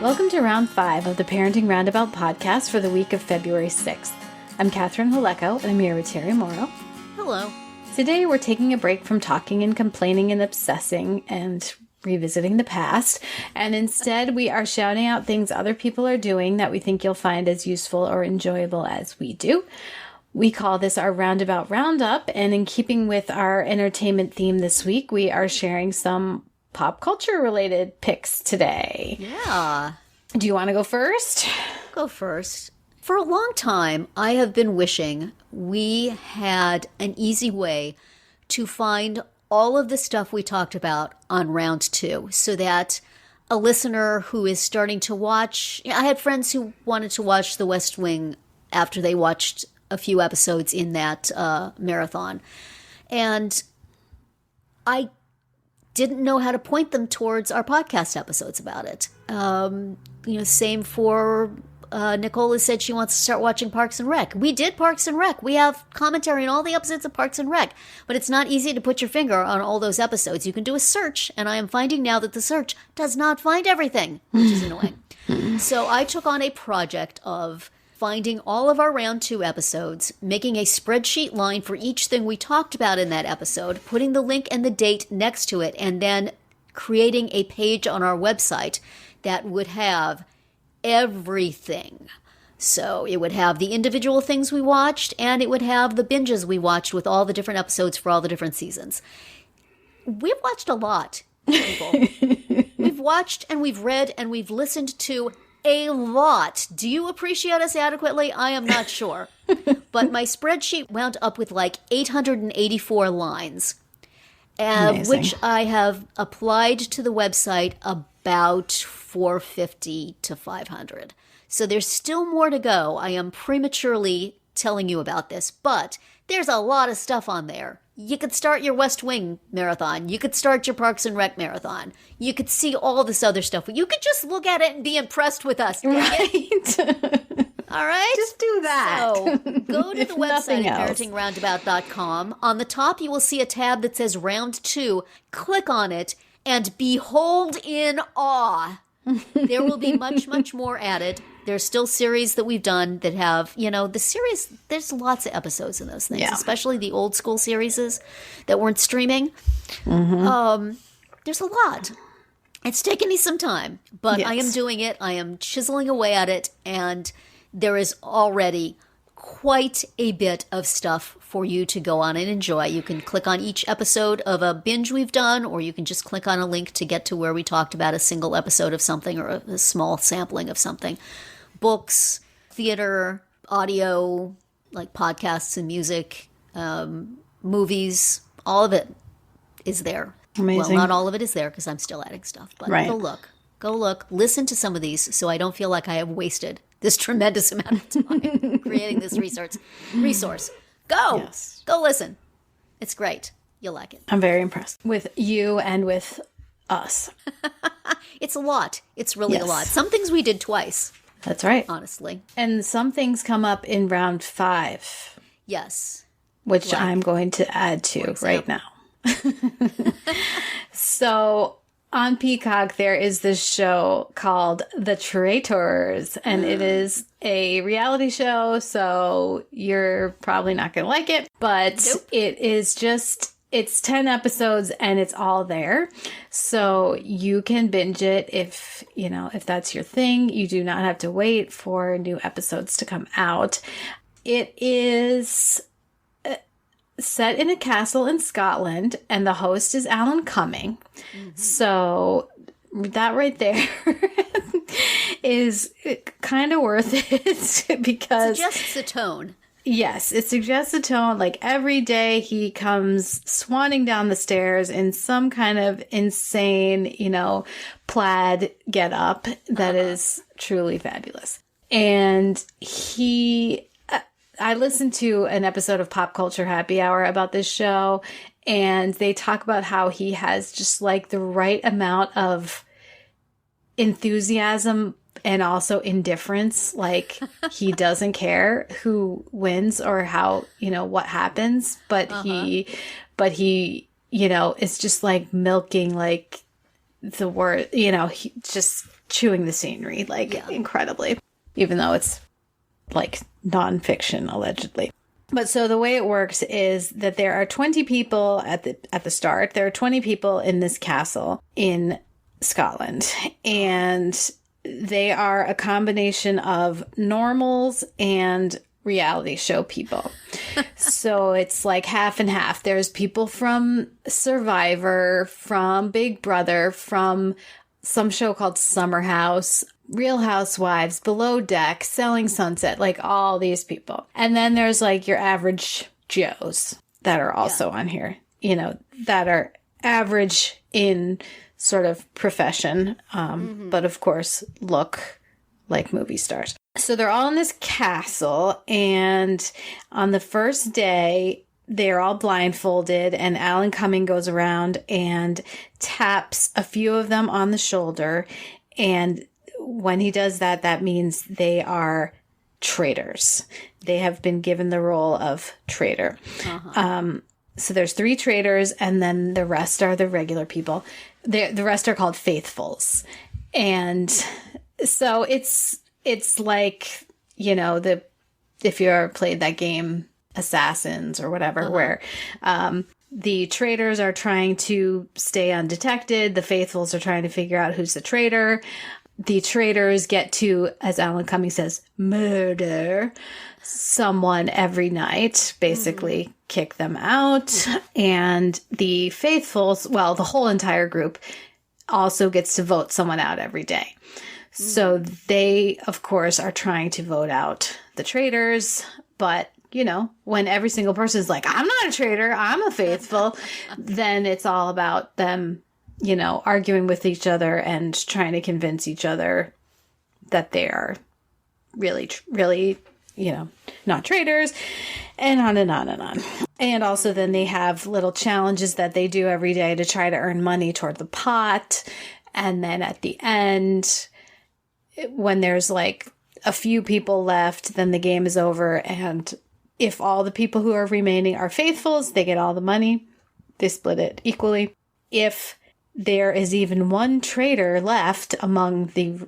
Welcome to Round 5 of the Parenting Roundabout podcast for the week of February 6th. I'm Catherine Haleko, and I'm here with Terry Morrow. Hello. Today we're taking a break from talking and complaining and obsessing and revisiting the past, and instead we are shouting out things other people are doing that we think you'll find as useful or enjoyable as we do. We call this our Roundabout Roundup, and in keeping with our entertainment theme this week, we are sharing some pop culture related picks today. Yeah. Do you want to go first? Go first. For a long time, I have been wishing we had an easy way to find all of the stuff we talked about on round 2 so that a listener who is starting to watch, I had friends who wanted to watch The West Wing after they watched a few episodes in that marathon. And I didn't know how to point them towards our podcast episodes about it. Same for Nicola said she wants to start watching Parks and Rec. We did Parks and Rec. We have commentary on all the episodes of Parks and Rec, but it's not easy to put your finger on all those episodes. You can do a search, and I am finding now that the search does not find everything, which is annoying. So I took on a project of finding all of our round 2 episodes, making a spreadsheet line for each thing we talked about in that episode, putting the link and the date next to it, and then creating a page on our website that would have everything. So it would have the individual things we watched, and it would have the binges we watched with all the different episodes for all the different seasons. We've watched a lot, people. We've watched and we've read and we've listened to a lot. Do you appreciate us adequately? I am not sure. But my spreadsheet wound up with like 884 lines, which I have applied to the website about 450 to 500. So there's still more to go. I am prematurely telling you about this, but there's a lot of stuff on there. You could start your West Wing marathon. You could start your Parks and Rec marathon. You could see all this other stuff. You could just look at it and be impressed with us. Right. All right? Just do that. So go to the website at parentingroundabout.com. On the top, you will see a tab that says Round 2. Click on it and behold in awe. There will be much, much more added. There's still series that we've done that have, the series, there's lots of episodes in those things, especially the old school series that weren't streaming. Mm-hmm. There's a lot. It's taken me some time, but yes. I am doing it. I am chiseling away at it, and there is already quite a bit of stuff for you to go on and enjoy. You can click on each episode of a binge we've done, or you can just click on a link to get to where we talked about a single episode of something or a small sampling of something. Books, theater, audio, like podcasts and music, movies, all of it is there. Amazing. Well, not all of it is there because I'm still adding stuff, but right. Go look, listen to some of these so I don't feel like I have wasted this tremendous amount of time creating this resource. Go! Yes. Go listen. It's great. You'll like it. I'm very impressed with you and with us. It's a lot. It's really a lot. Some things we did twice. That's right. Honestly. And some things come up in round 5. Yes. Which I'm going to add to right now. So on Peacock, there is this show called The Traitors, and it is a reality show, so you're probably not going to like it, but It is just, it's 10 episodes and it's all there. So you can binge it if that's your thing. You do not have to wait for new episodes to come out. It is set in a castle in Scotland, and the host is Alan Cumming. Mm-hmm. So that right there is kind of worth it because it suggests a tone. Yes, it suggests a tone. Like every day he comes swanning down the stairs in some kind of insane, plaid get up that is truly fabulous. And I listened to an episode of Pop Culture Happy Hour about this show, and they talk about how he has just like the right amount of enthusiasm and also indifference. Like he doesn't care who wins or how, what happens, but he, it's just like milking like the word, just chewing the scenery, incredibly, even though it's like nonfiction, allegedly. But so the way it works is that there are 20 people at the start. There are 20 people in this castle in Scotland, and they are a combination of normals and reality show people. So it's like half and half. There's people from Survivor, from Big Brother, from some show called Summer House, Real Housewives, Below Deck, Selling Sunset, like all these people. And then there's like your average Joes that are also on here, that are average in sort of profession, but of course look like movie stars. So they're all in this castle, and on the first day, they're all blindfolded, and Alan Cumming goes around and taps a few of them on the shoulder. And when he does that, that means they are traitors. They have been given the role of traitor. So there's 3 traitors, and then the rest are the regular people. The rest are called faithfuls. And so it's like, if you ever played that game Assassins or whatever, where the traitors are trying to stay undetected. The faithfuls are trying to figure out who's the traitor. The traitors get to, as Alan Cumming says, murder someone every night, basically kick them out. And the faithfuls, well, the whole entire group also gets to vote someone out every day. So they, of course, are trying to vote out the traitors. But, when every single person is like, I'm not a traitor, I'm a faithful, then it's all about them, arguing with each other and trying to convince each other that they are really, really, not traitors, and on and on and on. And also then they have little challenges that they do every day to try to earn money toward the pot. And then at the end, when there's like a few people left, then the game is over. And if all the people who are remaining are faithfuls, they get all the money. They split it equally. If there is even one traitor left among the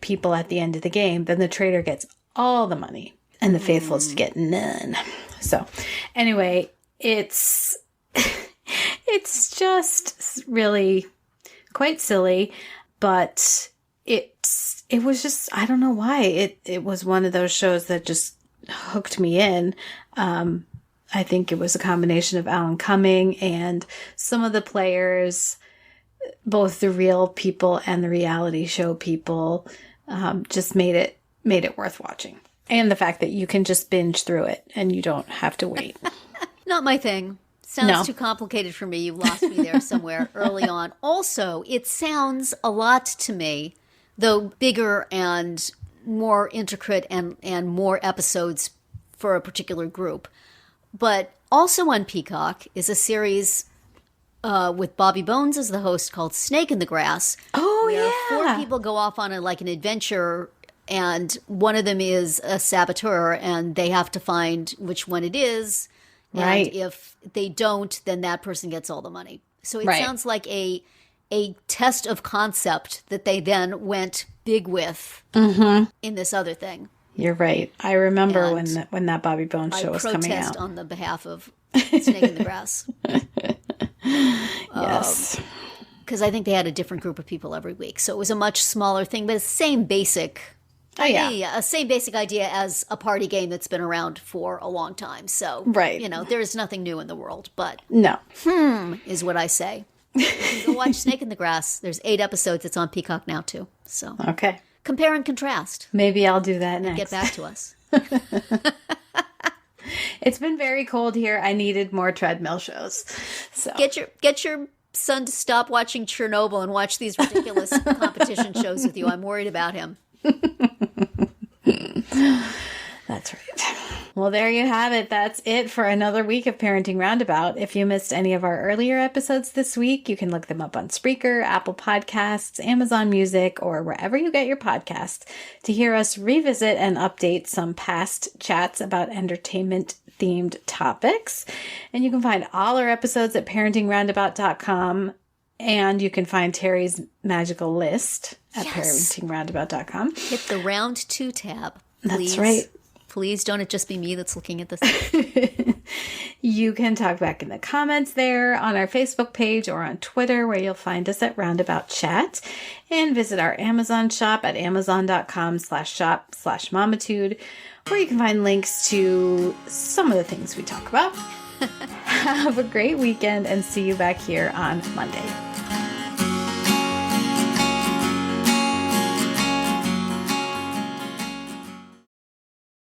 people at the end of the game, then the traitor gets all the money and the faithfuls get none. So anyway, it's just really quite silly, but it was just, I don't know why. It was one of those shows that just hooked me in. I think it was a combination of Alan Cumming and some of the players, both the real people and the reality show people, just made it worth watching. And the fact that you can just binge through it and you don't have to wait. Not my thing. Sounds too complicated for me. You lost me there somewhere early on. Also, it sounds a lot to me, though bigger and more intricate and more episodes for a particular group. But also on Peacock is a series with Bobby Bones as the host called Snake in the Grass. Oh, where 4 people go off on an adventure, and one of them is a saboteur, and they have to find which one it is. Right. And if they don't, then that person gets all the money. So it sounds like a test of concept that they then went big with in this other thing. You're right. I remember when that Bobby Bones show was coming out. I protest on the behalf of Snake in the Grass. Yes. Because I think they had a different group of people every week. So it was a much smaller thing, but same basic same basic idea as a party game that's been around for a long time. So, there's nothing new in the world, but no. Is what I say. You can go watch Snake in the Grass. There's 8 episodes. It's on Peacock now, too. So, okay. Compare and contrast. Maybe I'll do that next. Get back to us. It's been very cold here. I needed more treadmill shows. So get your son to stop watching Chernobyl and watch these ridiculous competition shows with you. I'm worried about him. That's right. Well, there you have it. That's it for another week of Parenting Roundabout. If you missed any of our earlier episodes this week, you can look them up on Spreaker, Apple Podcasts, Amazon Music, or wherever you get your podcasts to hear us revisit and update some past chats about entertainment-themed topics. And you can find all our episodes at parentingroundabout.com. And you can find Terry's magical list at Yes. parentingroundabout.com. Hit the Round 2 tab. Please. That's right. Please don't it just be me that's looking at this. You can talk back in the comments there on our Facebook page or on Twitter, where you'll find us at Roundabout Chat, and visit our Amazon shop at amazon.com/shop/momitude, where you can find links to some of the things we talk about. Have a great weekend and see you back here on Monday.